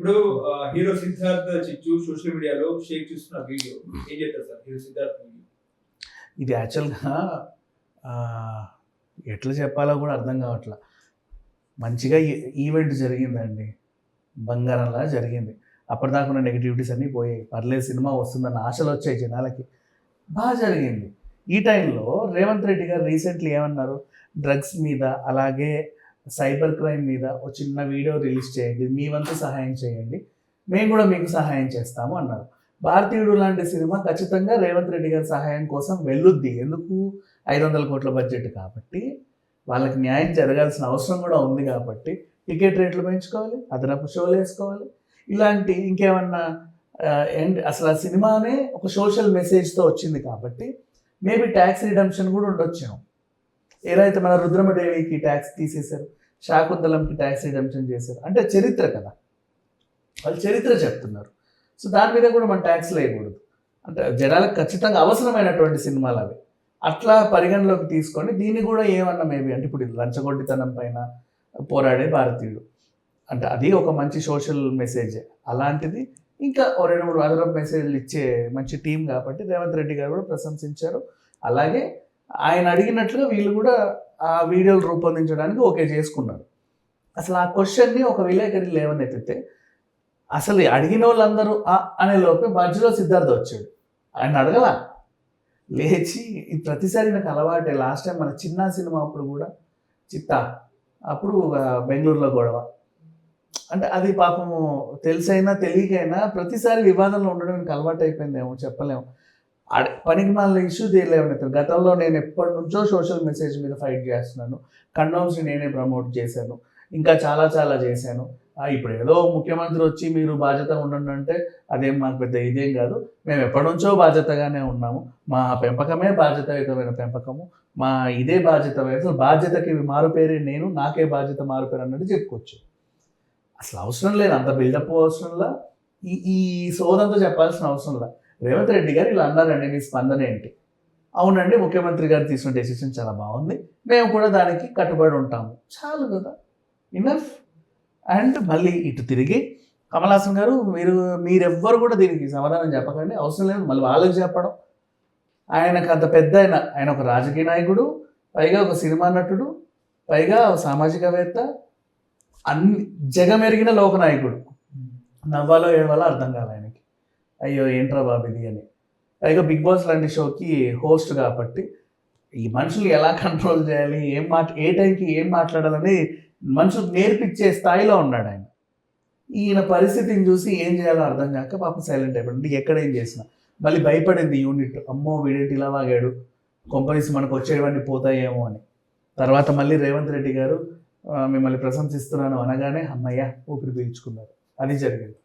ఇప్పుడు హీరో సిద్ధార్థ్ చిచ్చు సోషల్ మీడియాలో షేక్ చూస్తున్న వీడియో ఏం చెప్తారు సార్ హీరో సిద్ధార్థ్ వీడియో? ఇది యాక్చువల్గా ఎట్లా చెప్పాలో కూడా అర్థం కావట్లా. మంచిగా ఈవెంట్ జరిగిందండి, బంగారంలా జరిగింది. అప్పటిదాకా ఉన్న నెగిటివిటీస్ అన్నీ పోయాయి. పర్లేదు సినిమా వస్తుందన్న ఆశలు వచ్చాయి జనాలకి. బాగా జరిగింది. ఈ టైంలో రేవంత్ రెడ్డి గారు రీసెంట్లీ ఏమన్నారు, డ్రగ్స్ మీద అలాగే సైబర్ క్రైమ్ మీద ఒక చిన్న వీడియో రిలీజ్ చేయండి, మీ వంతు సహాయం చేయండి, మేము కూడా మీకు సహాయం చేస్తాము అన్నారు. భారతీయుడు లాంటి సినిమా ఖచ్చితంగా రేవంత్ రెడ్డి గారి సహాయం కోసం వెళ్ళుద్ది. ఎందుకు? 500 కోట్ల బడ్జెట్ కాబట్టి వాళ్ళకి న్యాయం జరగాల్సిన అవసరం కూడా ఉంది. కాబట్టి టికెట్ రేట్లు పెంచుకోవాలి, అదనపు షోలు వేసుకోవాలి, ఇలాంటి ఇంకేమన్నా అసలు ఆ సినిమానే ఒక సోషల్ మెసేజ్తో వచ్చింది కాబట్టి మేబీ ట్యాక్స్ రిడమ్షన్ కూడా ఉండొచ్చాము. ఎలా అయితే మన రుద్రమదేవికి ట్యాక్స్ తీసేశారు, శాకుంతలంకి ట్యాక్స్ రిడమ్షన్ చేశారు, అంటే చరిత్ర కదా, వాళ్ళు చరిత్ర చెప్తున్నారు. సో దాని మీద కూడా మనం ట్యాక్స్ వేయకూడదు. అంటే జనాలకు ఖచ్చితంగా అవసరమైనటువంటి సినిమాలు అవి. అట్లా పరిగణలోకి తీసుకొని దీన్ని కూడా ఏమన్నా మేబీ అంటే ఇప్పుడు లంచగొడ్డితనం పైన పోరాడే భారతీయుడు అంటే అది ఒక మంచి సోషల్ మెసేజ్. అలాంటిది ఇంకా 2-3 అదనపు మెసేజ్లు ఇచ్చే మంచి టీం కాబట్టి రేవంత్ రెడ్డి గారు కూడా ప్రశంసించారు. అలాగే ఆయన అడిగినట్లుగా వీళ్ళు కూడా ఆ వీడియోలు రూపొందించడానికి ఓకే చేసుకున్నారు. అసలు ఆ క్వశ్చన్ని ఒక విలేకరి లేవనెత్తితే అసలు అడిగిన వాళ్ళందరూ అనే లోపే మధ్యలో సిద్ధార్థ వచ్చాడు. ఆయన అడగల, లేచి ప్రతిసారి నాకు అలవాటే. లాస్ట్ టైం మన చిన్న సినిమా అప్పుడు కూడా చిత్తా అప్పుడు బెంగళూరులో గొడవ అంటే అది పాపము తెలిసైనా తెలియకైనా ప్రతిసారి వివాదంలో ఉండడం నాకు అలవాటు అయిపోయిందేమో చెప్పలేము. పనికి మళ్ళీ ఇష్యూ తీయలేమని గతంలో నేను ఎప్పటి నుంచో సోషల్ మెసేజ్ మీద ఫైట్ చేస్తున్నాను, కండోమ్స్ని నేనే ప్రమోట్ చేశాను, ఇంకా చాలా చాలా చేశాను. ఇప్పుడు ఏదో ముఖ్యమంత్రి వచ్చి మీరు బాధ్యత ఉండండి అంటే అదేం మాకు పెద్ద ఇదేం కాదు, మేము ఎప్పటి నుంచో బాధ్యతగానే ఉన్నాము, మా పెంపకమే బాధ్యతాయుతమైన పెంపకము, మా ఇదే బాధ్యత, బాధ్యతకి మారుపేరే నేను, నాకే బాధ్యత మారుపేరు అన్నట్టు చెప్పుకోవచ్చు. అసలు అవసరం లేదు, అంత బిల్డప్ అవసరంలా, ఈ సోదంతో చెప్పాల్సిన అవసరంలా. రేవంత్ రెడ్డి గారు ఇలా అన్నారండి, మీ స్పందన ఏంటి? అవునండి, ముఖ్యమంత్రి గారు తీసుకున్న డెసిషన్ చాలా బాగుంది, మేము కూడా దానికి కట్టుబడి ఉంటాము, చాలు కదా, ఇనఫ్. అండ్ మళ్ళీ ఇటు తిరిగి కమల్ హాసన్ గారు మీరెవ్వరు కూడా దీనికి సమాధానం చెప్పకండి, అవసరం లేదు మళ్ళీ వాళ్ళకి చెప్పడం. ఆయనకు అంత పెద్ద ఆయన ఒక రాజకీయ నాయకుడు, పైగా ఒక సినిమా నటుడు, పైగా ఒక సామాజికవేత్త, అన్ని జగమెరిగిన లోకనాయకుడు. నవ్వాలో ఏడవాలో అర్థం కాదు ఆయనకి. అయ్యో ఏంట్రా బాబు ఇది అని. పైగా బిగ్ బాస్ లాంటి షోకి హోస్ట్ కాబట్టి ఈ మనుషులు ఎలా కంట్రోల్ చేయాలి, ఏ టైంకి ఏం మాట్లాడాలని మనుషులు నేర్పించే స్థాయిలో ఉన్నాడు ఆయన. ఈయన పరిస్థితిని చూసి ఏం చేయాలో అర్థం కాక పాపం సైలెంట్ అయిపోయింది. ఎక్కడ ఏం చేసినా మళ్ళీ భయపడింది యూనిట్, అమ్మో వీడేంటి ఇలా వాగాడు, కొంపనీసి మనకు వచ్చేవన్నీ పోతాయేమో అని. తర్వాత మళ్ళీ రేవంత్ రెడ్డి గారు మిమ్మల్ని ప్రశంసిస్తున్నాను అనగానే అమ్మయ్య ఊపిరి పీల్చుకున్నారు. అది జరిగింది.